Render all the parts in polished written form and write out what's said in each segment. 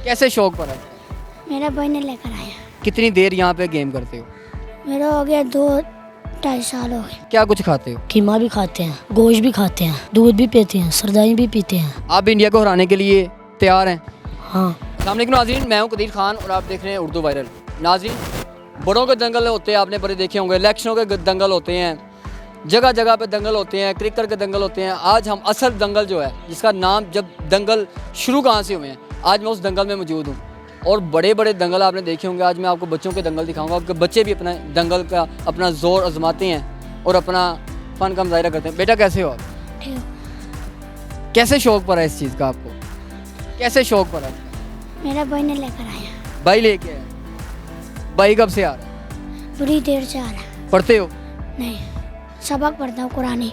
कैसे शौक पड़ा? मेरा भाई ने लेकर आया। कितनी देर यहाँ पे गेम करते हो? मेरा हो गया 2-2.5 साल हो गए। क्या कुछ खाते हो? कीमा भी खाते हैं, गोश्त भी खाते हैं, दूध भी पीते हैं, सरदाई भी पीते हैं। आप इंडिया को हराने के लिए तैयार हैं? हाँ। अस्सलाम वालेकुम नाज़रीन, मैं हूं कदीर खान और आप देख रहे हैं उर्दू वायरल। नाज़रीन, बड़ों के दंगल होते हैं, आपने बड़े देखे होंगे, इलेक्शनों के दंगल होते हैं, जगह जगह पे दंगल होते हैं, क्रिकेट के दंगल होते हैं। आज हम असल दंगल जो है, जिसका नाम जब दंगल शुरू कहाँ से हुए हैं, आज मैं उस दंगल में मौजूद हूँ। और बड़े बड़े दंगल आपने देखे होंगे, आज मैं आपको बच्चों के दंगल दिखाऊंगा कि बच्चे भी अपना दंगल का अपना ज़ोर आजमाते हैं और अपना फ़न का मुजाहिरा करते हैं। बेटा कैसे हो आप? ठीक। कैसे शौक पड़ा इस चीज़ का आपको? कैसे शौक पड़ा? मेरा भाई ने लेकर आया। भाई लेके आया। भाई कब से आ रहा है? पूरी देर से आ रहा है। पढ़ते हो? नहीं, सबक पढ़ता हूँ कुरानी।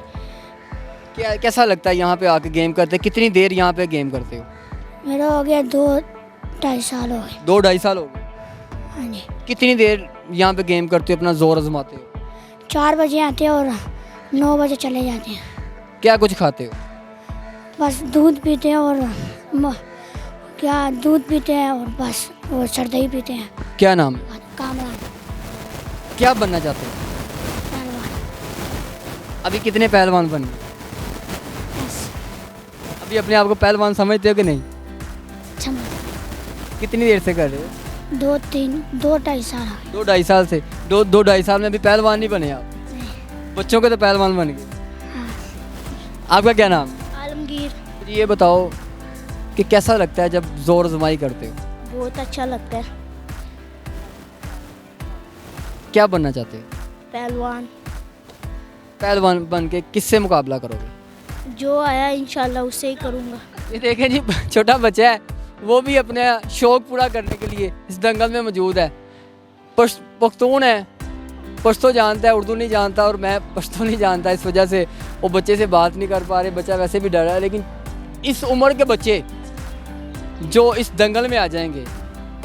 क्या कैसा लगता है यहाँ पे आके गेम करते? कितनी देर यहाँ पे गेम करते हो? मेरा हो गया 2-2.5 साल हो गए। 2-2.5 साल हो गए। हाँ जी। कितनी देर यहाँ पे गेम करते हो, अपना जोर आजमाते हो? 4 बजे आते हैं और 9 बजे चले जाते हैं। क्या कुछ खाते हो? बस दूध पीते हैं और दूध पीते हैं और बस और सरदई पीते हैं। क्या नाम है? कामरान। क्या बनना चाहते हो? पहलवान। अभी कितने पहलवान बन गए? बस अभी अपने आप को पहलवान समझते हो कि नहीं? समझ। कितनी देर से कर रहे हो? 2-2.5 साल हो गए। 2-2.5 साल से। 2-2.5 साल में अभी पहलवान नहीं बने आप? नहीं। बच्चों के तो पहलवान बन गए। हाँ। आपका क्या नाम है? आलमगीर। मुझे ये बताओ कि कैसा लगता है जब जोर आजमाई करते हो? बहुत अच्छा लगता है। क्या बनना चाहते हो? पहलवान। पहलवान बन के किससे मुकाबला करोगे? जो आया इंशाल्लाह उससे ही करूँगा। ये देखें जी, छोटा बच्चा है, वो भी अपने शौक पूरा करने के लिए इस दंगल में मौजूद है। पख्तून है, पश्तो जानता है, उर्दू नहीं जानता, और मैं पश्तो नहीं जानता, इस वजह से वो बच्चे से बात नहीं कर पा रहे। बच्चा वैसे भी डरा है, लेकिन इस उम्र के बच्चे जो इस दंगल में आ जाएंगे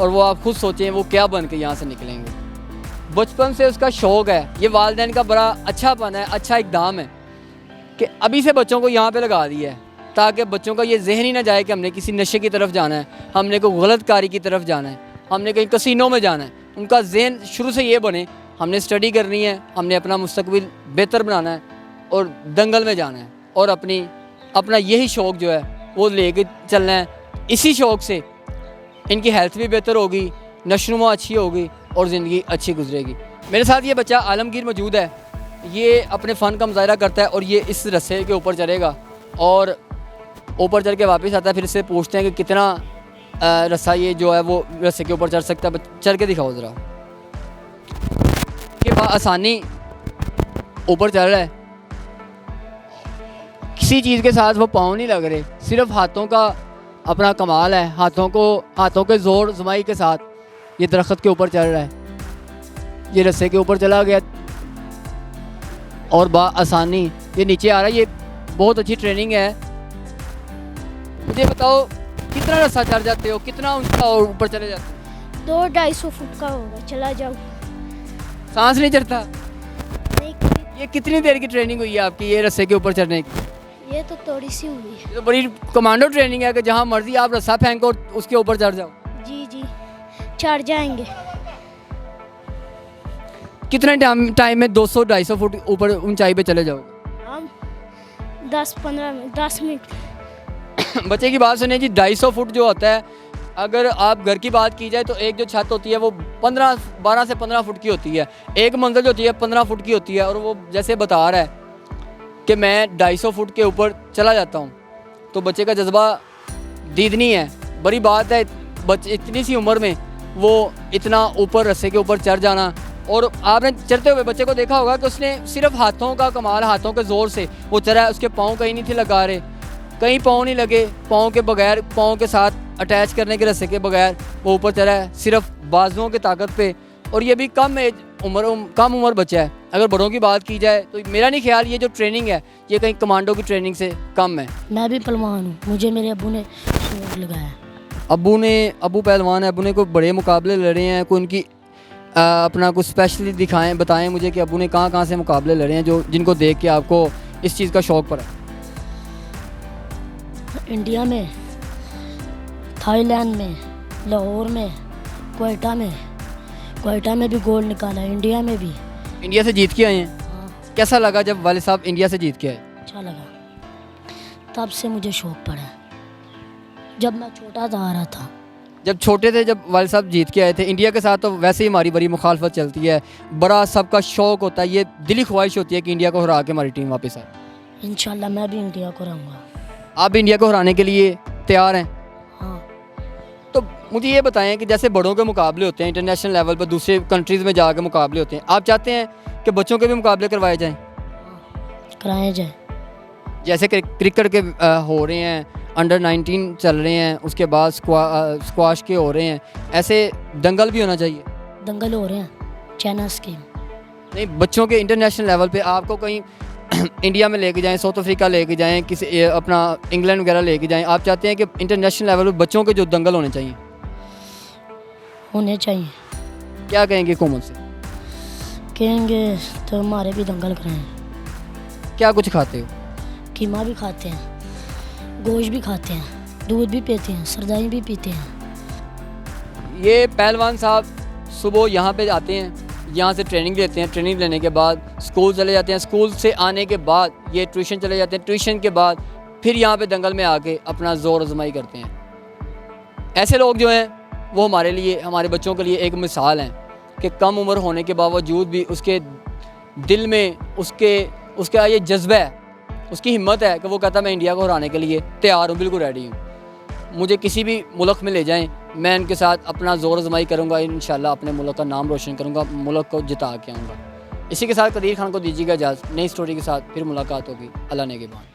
और वो आप खुद सोचें वो क्या बन के यहाँ से निकलेंगे। बचपन से उसका शौक़ है, ये वालिदैन का बड़ा अच्छापन है, अच्छा इक़दाम है कि अभी से बच्चों को यहाँ पे लगा दिया है, ताकि बच्चों का ये जहन ही ना जाए कि हमने किसी नशे की तरफ जाना है, हमने कोई गलत कारी की तरफ जाना है, हमने कहीं कसीनों में जाना है। उनका जहन शुरू से ये बने हमने स्टडी करनी है, हमने अपना मुस्तकबिल बेहतर बनाना है और दंगल में जाना है, और अपना यही शौक़ जो है वो लेके चलना है। इसी शौक़ से इनकी हेल्थ भी बेहतर होगी, नशोनुमा अच्छी होगी और ज़िंदगी अच्छी गुजरेगी। मेरे साथ ये बच्चा आलमगीर मौजूद है, ये अपने फ़न का मुजाहिरा करता है और ये इस रस्से के ऊपर चढ़ेगा और ऊपर चढ़ के वापस आता है। फिर इससे पूछते हैं कि कितना रस्सा ये जो है वो रस्से के ऊपर चढ़ सकता है। चढ़ के दिखाओ ज़रा कि आसानी ऊपर चढ़ रहा है, किसी चीज़ के साथ वो पाँव नहीं लग रहे, सिर्फ हाथों का अपना कमाल है। हाथों के ज़ोर ज़माई के साथ ये दरख्त के ऊपर चढ़ रहा है, ये रस्से के ऊपर चला गया और आसानी ये नीचे आ रहा है। ये बहुत अच्छी ट्रेनिंग है। मुझे बताओ कितना रस्सा चढ़ जाते हो, कितना ऊंचा और ऊपर चले जाते हो? 200-250 फुट का होगा, चला जाओ। सांस नहीं चढ़ता? नहीं, ये कितनी देर की ट्रेनिंग हुई है आपकी ये रस्से के ऊपर चढ़ने की? ये तो थोड़ी सी हुई है। ये तो बड़ी कमांडो ट्रेनिंग है कि जहाँ मर्जी आप रस्सा फेंको और उसके ऊपर चढ़ जाओ। जी जी, चढ़ जाएंगे। कितने टाइम में 200-250 फुट ऊपर ऊंचाई पे चले जाओगे? हम 10-15 मिनट, 10 मिनट। बच्चे की बात सुनिए जी, 250 फुट जो होता है, अगर आप घर की बात की जाए तो एक जो छत होती है वो 12 से 15 फुट की होती है, एक मंजिल जो होती है 15 फुट की होती है, और वो जैसे बता रहा है कि मैं 250 फुट के ऊपर चला जाता हूँ, तो बच्चे का जज्बा दीदनी है। बड़ी बात है बच्चे इतनी सी उम्र में वो इतना ऊपर रस्से के ऊपर चढ़ जाना। और आपने चढ़ते हुए बच्चे को देखा होगा कि उसने सिर्फ हाथों का कमाल, हाथों के ज़ोर से वो चढ़ा है, उसके पाँव कहीं नहीं थे लगा रहे, कहीं पाँव नहीं लगे, पाँव के बगैर, पाँव के साथ अटैच करने के रस्से के बगैर वो ऊपर चढ़ा है, सिर्फ बाजुओं की ताकत पे। और ये भी कम उम्र बच्चा है। अगर बड़ों की बात की जाए तो मेरा नहीं ख्याल ये जो ट्रेनिंग है ये कहीं कमांडो की ट्रेनिंग से कम है। मैं भी पहलवान हूँ, मुझे मेरे अबू ने शौक लगाया। अबू पहलवान है, अबू ने कोई बड़े मुकाबले लड़े हैं, कोई उनकी अपना कुछ स्पेशली दिखाएं, बताएं मुझे कि अबू ने कहाँ से मुकाबले लड़े हैं जो जिनको देख के आपको इस चीज़ का शौक़ पड़ा? इंडिया में, थाईलैंड में, लाहौर में, क्वेटा में भी गोल्ड निकाला, इंडिया में भी। इंडिया से जीत के आए हैं, हाँ, कैसा लगा जब वालिद साहब इंडिया से जीत के आए? अच्छा लगा। तब से मुझे शौक़ पड़ा। जब मैं छोटा था आ रहा था। जब छोटे थे, जब वालिद साहब जीत के आए थे, इंडिया के साथ तो वैसे ही हमारी बड़ी मुखालफत चलती है, बड़ा सबका शौक़ होता है, ये दिली ख्वाहिश होती है कि इंडिया को हरा के हमारी टीम वापस आए। इंशाल्लाह मैं भी इंडिया को रहूँगा। आप भी इंडिया को हराने के लिए तैयार हैं? हाँ, तो मुझे ये बताएं कि जैसे बड़ों के मुकाबले होते हैं इंटरनेशनल लेवल पर, दूसरे कंट्रीज़ में जाकर मुकाबले होते हैं, आप चाहते हैं कि बच्चों के भी मुकाबले करवाए जाएं? कराए जाए। जैसे क्रिकेट के हो रहे हैं, अंडर 19 चल रहे हैं, उसके बाद स्क्वाश के हो रहे हैं, ऐसे दंगल भी होना चाहिए। दंगल हो रहे हैं, चाइना स्कीम। नहीं, बच्चों के इंटरनेशनल लेवल पे आपको कहीं इंडिया में लेके जाएं, साउथ अफ्रीका लेके जाएं, किसी अपना इंग्लैंड वगैरह लेके जाएं, आप चाहते हैं कि इंटरनेशनल लेवल पे बच्चों के जो दंगल होने चाहिए? होने चाहिए। क्या कहेंगे हुकूमत से? कहेंगे तो हमारे भी दंगल कराएं। क्या कुछ खाते हो? कीमा भी खाते हैं, गोश्त भी खाते हैं, दूध भी पीते हैं, सरदाई भी पीते हैं। ये पहलवान साहब सुबह यहाँ पे आते हैं, यहाँ से ट्रेनिंग लेते हैं, ट्रेनिंग लेने के बाद स्कूल चले जाते हैं, स्कूल से आने के बाद ये ट्यूशन चले जाते हैं, ट्यूशन के बाद फिर यहाँ पे दंगल में आके अपना ज़ोर आजमाई करते हैं। ऐसे लोग जो हैं वो हमारे लिए, हमारे बच्चों के लिए एक मिसाल हैं कि कम उम्र होने के बावजूद भी उसके दिल में उसका ये जज्बा है, उसकी हिम्मत है कि वो कहता मैं इंडिया को हराने के लिए तैयार हूँ, बिल्कुल रेडी हूँ। मुझे किसी भी मुल्क में ले जाएं, मैं इनके साथ अपना ज़ोर आजमाई करूँगा, इंशाल्लाह अपने मुल्क का नाम रोशन करूँगा, मुल्क को जिता के आऊँगा। इसी के साथ कदीर खान को दीजिएगा इजाज़त। नई स्टोरी के साथ फिर मुलाकात होगी। अल्लाह ने के बाद।